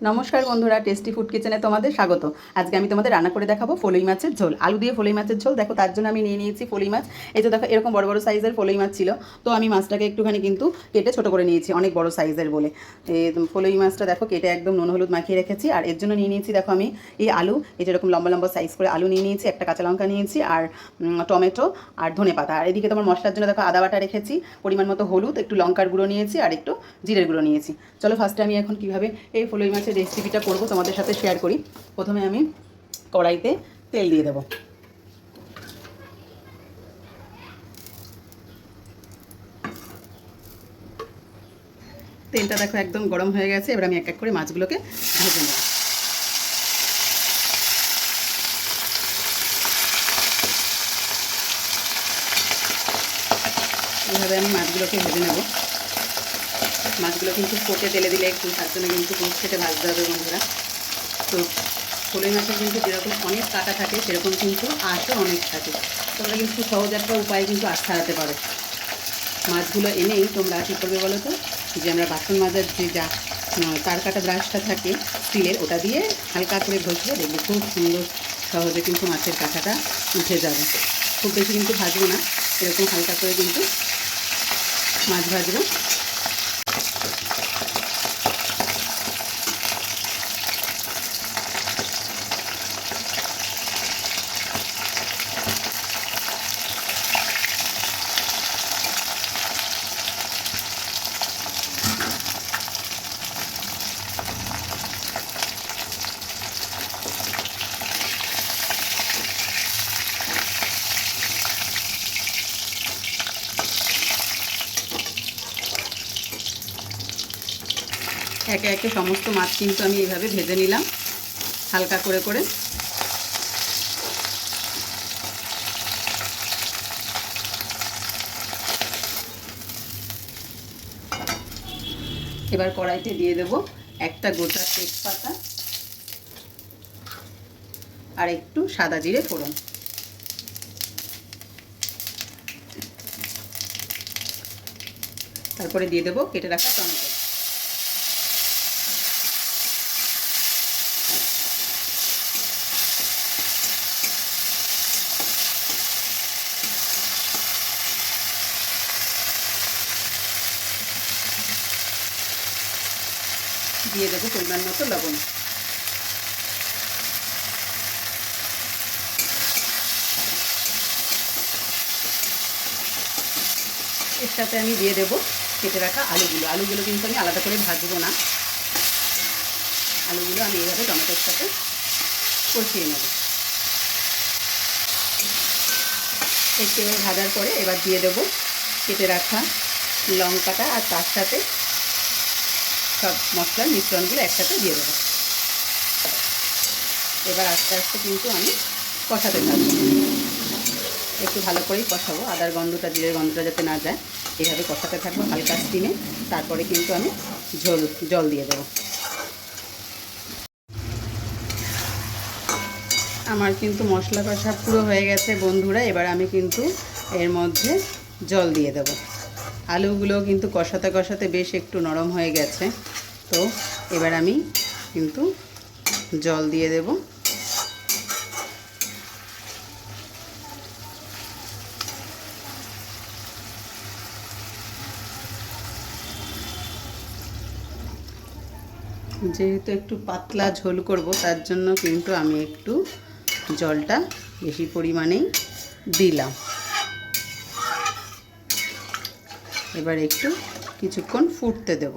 নমস্কার বন্ধুরা, tasty food কিচেনে তোমাদের স্বাগত। আজকে আমি তোমাদের রান্না করে দেখাবো ফলই মাছের ঝোল, আলু দিয়ে ফলই মাছের ঝোল। দেখো, তার জন্য আমি নিয়ে নিয়েছি ফলই মাছ। এই যে দেখো, এরকম বড় বড় সাইজের ফলই মাছ ছিল, তো আমি মাছটাকে একটুখানি কিন্তু কেটে ছোটো করে নিয়েছি, অনেক বড় সাইজের বলে। এই ফলই মাছটা দেখো কেটে একদম নুন হলুদ মাখিয়ে রেখেছি। আর এর জন্য নিয়ে নিয়েছি দেখো আমি এই আলু, এই যেরকম লম্বা লম্বা সাইজ করে আলু নিয়ে নিয়েছি, একটা কাঁচা লঙ্কা নিয়েছি, আর টমেটো আর ধনেপাতা। আর এদিকে তোমার মশলার জন্য দেখো আদা বাটা রেখেছি, পরিমাণ মতো হলুদ, একটু লঙ্কার গুঁড়ো নিয়েছি, আর একটু জিরের গুঁড়ো নিয়েছি। চলো ফার্স্টে আমি এখন কীভাবে এই ফলই মাছের রেসিপিটা করবো তোমাদের সাথে শেয়ার করি। প্রথমে আমি কড়াইতে তেল দিয়ে দেবো। তেলটা দেখো একদম গরম হয়ে গেছে। এবার আমি এক এক করে মাছগুলোকে ভেজে নেব। এইভাবে আমি মাছগুলোকে ভেজে নেব। মাছগুলো কিন্তু ফোটে তেলে দিলে একটু, তার জন্য কিন্তু খেতে ভাজতে হবে বন্ধুরা। তো ফলই মাছের কিন্তু যেরকম অনেক কাটা থাকে, সেরকম কিন্তু আঁশও অনেক থাকে। তোমরা কিন্তু সহজ একটা উপায়ে কিন্তু আঁশ ছাড়াতে পারো। মাছগুলো এনেই তোমরা কী করবে বলো তো, যে আমরা বাসন মাজার যে তার কাটা ব্রাশটা থাকে স্টিলের, ওটা দিয়ে হালকা করে ঘষবে, দেখবে খুব সুন্দর সহজে কিন্তু মাছের কাঁটাটা উঠে যাবে। খুব বেশি কিন্তু ভাজবো না, এরকম হালকা করে কিন্তু মাছ ভাজবো। একে একে সমস্ত মাছ কিন্তু আমি এইভাবে ভেজে নিলাম হালকা করে করে। এবার কড়াইতে দিয়ে দেব একটা গোটা তেজপাতা আর একটু সাদা জিরে ফোড়ন। তারপরে দিয়ে দেব কেটে রাখা টমেটো। দিয়ে দেবো পরিমাণ মতো লবণ। এর সাথে আমি দিয়ে দেবো কেটে রাখা আলুগুলো। আলুগুলো কিন্তু আমি আলাদা করে ভাজবো না, আলুগুলো আমি এইভাবে টমেটোর সাথে কষিয়ে নেব। একটু ভাজার পরে এবার দিয়ে দেবো কেটে রাখা লঙ্কাটা, আর তার সাথে সব মশলার মিশ্রণগুলো একসাথে দিয়ে দেবো। এবার আস্তে আস্তে কিন্তু আমি কষাতে থাকবো, একটু ভালো করেই কষাবো, আদার গন্ধটা জিরের গন্ধটা যাতে না যায়, এইভাবে কষাতে থাকবো হালকা স্টিমে। তারপরে কিন্তু আমি জল দিয়ে দেবো। আমার কিন্তু মশলা কষা পুরো হয়ে গেছে বন্ধুরা। এবার আমি কিন্তু এর মধ্যে জল দিয়ে দেবো। আলুগুলো কিন্তু কষাতে কষাতে বেশ একটু নরম হয়ে গেছে, তো এবার আমি কিন্তু জল দিয়ে দেব। যেহেতু একটু পাতলা ঝোল করব, তার জন্য কিন্তু আমি একটু জলটা বেশি পরিমাণেই দিলাম। এবার একটু কিছুক্ষণ ফুটতে দেব,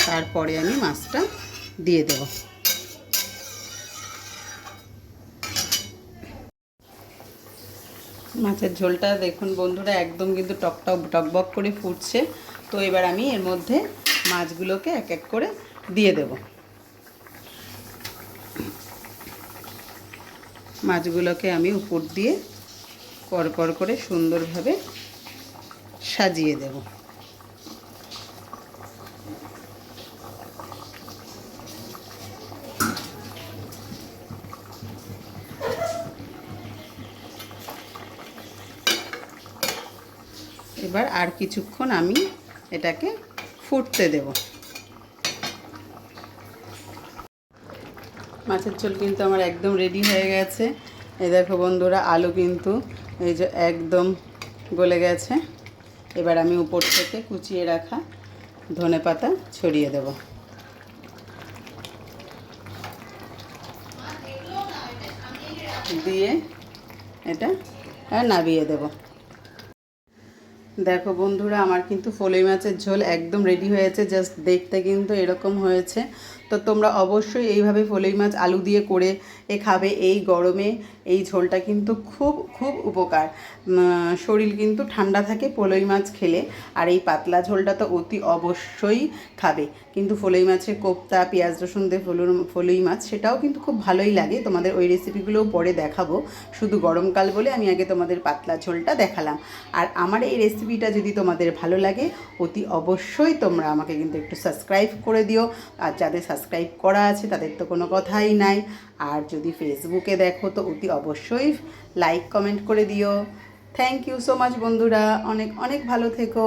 তারপরে আমি মাছটা দিয়ে দেব। মাছের ঝোলটা দেখুন বন্ধুরা একদম কিন্তু টকবক করে ফুটছে। তো এবার আমি এর মধ্যে মাছগুলোকে এক এক করে দিয়ে দেব। মাছগুলোকে আমি উপর দিয়ে পরপর করে সুন্দরভাবে সাজিয়ে দেব। এবার আর কিছুক্ষণ আমি এটাকে ফুটতে দেব। মাছের ঝোল কিন্তু আমার একদম রেডি হয়ে গেছে। এই দেখো বন্ধুরা, আলু কিন্তু এই যে একদম গলে গেছে। এবার আমি উপর থেকে কুচিয়ে রাখা ধনেপাতা ছড়িয়ে দেব। দিয়ে এটা নামিয়ে দেব। দেখো বন্ধুরা, আমার কিন্তু ফলই মাছের ঝোল একদম রেডি হয়েছে। জাস্ট দেখতে কিন্তু এরকম হয়েছে। তো তোমরা অবশ্যই এইভাবে ফলই মাছ আলু দিয়ে করে খাবে। এই গরমে এই ঝোলটা কিন্তু খুব খুব উপকার। শরীর কিন্তু ঠান্ডা থাকে ফলই মাছ খেলে। আর এই পাতলা ঝোলটা তো অতি অবশ্যই খাবে। কিন্তু ফলই মাছের কোপ্তা, পেঁয়াজ রসুন দিয়ে ফলই মাছ, সেটাও কিন্তু খুব ভালোই লাগে। তোমাদের ওই রেসিপিগুলোও পরে দেখাবো। শুধু গরমকাল বলে আমি আগে তোমাদের পাতলা ঝোলটা দেখালাম। আর আমার এই রেসিপিটা যদি তোমাদের ভালো লাগে, অতি অবশ্যই তোমরা আমাকে কিন্তু একটু সাবস্ক্রাইব করে দিও। আর যাদের সাবস্ক্রাইব করা আছে তাদের তো কোনো কথাই নাই। আর যদি ফেসবুকে দেখো তো অতি অবশ্যই লাইক কমেন্ট করে দিও। থ্যাংক ইউ সো মাচ বন্ধুরা, অনেক অনেক ভালো থেকো।